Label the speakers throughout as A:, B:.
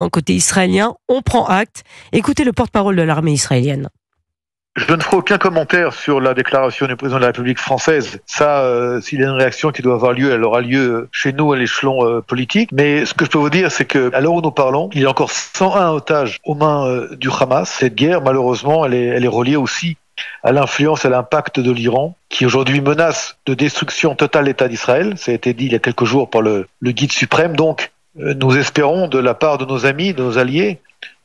A: Côté israélien, on prend acte. Écoutez le porte-parole de l'armée israélienne.
B: Je ne ferai aucun commentaire sur la déclaration du président de la République française. Ça, s'il y a une réaction qui doit avoir lieu, elle aura lieu chez nous à l'échelon politique. Mais ce que je peux vous dire, c'est que à l'heure où nous parlons, il y a encore 101 otages aux mains du Hamas. Cette guerre, malheureusement, elle est reliée aussi à l'influence et à l'impact de l'Iran, qui aujourd'hui menace de destruction totale l'État d'Israël. Ça a été dit il y a quelques jours par le guide suprême. Donc, nous espérons de la part de nos amis, de nos alliés,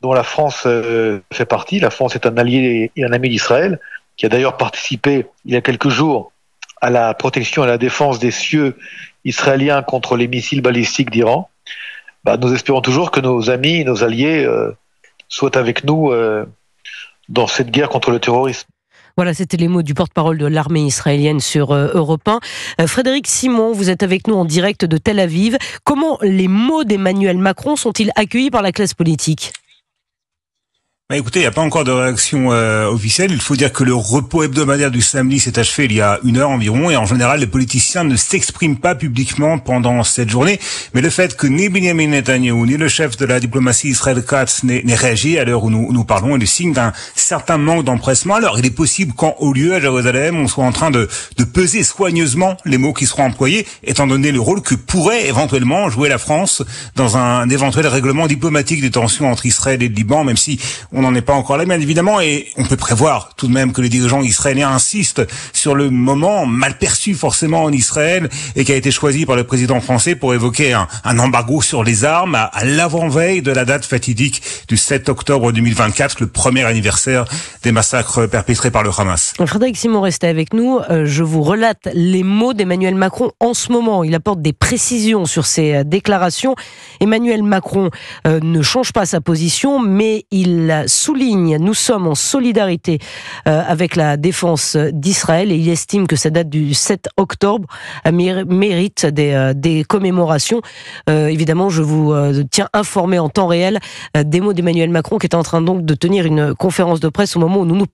B: dont la France fait partie. La France est un allié et un ami d'Israël, qui a d'ailleurs participé il y a quelques jours à la protection et à la défense des cieux israéliens contre les missiles balistiques d'Iran. Nous espérons toujours que nos amis, nos alliés soient avec nous dans cette guerre contre le terrorisme.
A: Voilà, c'était les mots du porte-parole de l'armée israélienne sur Europe 1. Frédéric Simon, vous êtes avec nous en direct de Tel Aviv. Comment les mots d'Emmanuel Macron sont-ils accueillis par la classe politique ?
C: Écoutez, il n'y a pas encore de réaction officielle. Il faut dire que le repos hebdomadaire du samedi s'est achevé il y a 1 heure environ, et en général, les politiciens ne s'expriment pas publiquement pendant cette journée. Mais le fait que ni Benjamin Netanyahou, ni le chef de la diplomatie Israël Katz n'aient réagi à l'heure où nous parlons est le signe d'un certain manque d'empressement. Alors, il est possible qu'en haut lieu, à Jérusalem, on soit en train de peser soigneusement les mots qui seront employés, étant donné le rôle que pourrait éventuellement jouer la France dans un éventuel règlement diplomatique des tensions entre Israël et le Liban, même si on n'en est pas encore là, bien évidemment, et on peut prévoir tout de même que les dirigeants israéliens insistent sur le moment mal perçu forcément en Israël et qui a été choisi par le président français pour évoquer un embargo sur les armes à l'avant-veille de la date fatidique du 7 octobre 2024, le premier anniversaire des massacres perpétrés par le Hamas.
A: Frédéric Simon, restez avec nous. Je vous relate les mots d'Emmanuel Macron en ce moment. Il apporte des précisions sur ses déclarations. Emmanuel Macron ne change pas sa position, mais il souligne: nous sommes en solidarité avec la défense d'Israël, et il estime que cette date du 7 octobre mérite des commémorations. Évidemment, je vous tiens informé en temps réel des mots d'Emmanuel Macron, qui est en train donc de tenir une conférence de presse au moment où nous nous parlons.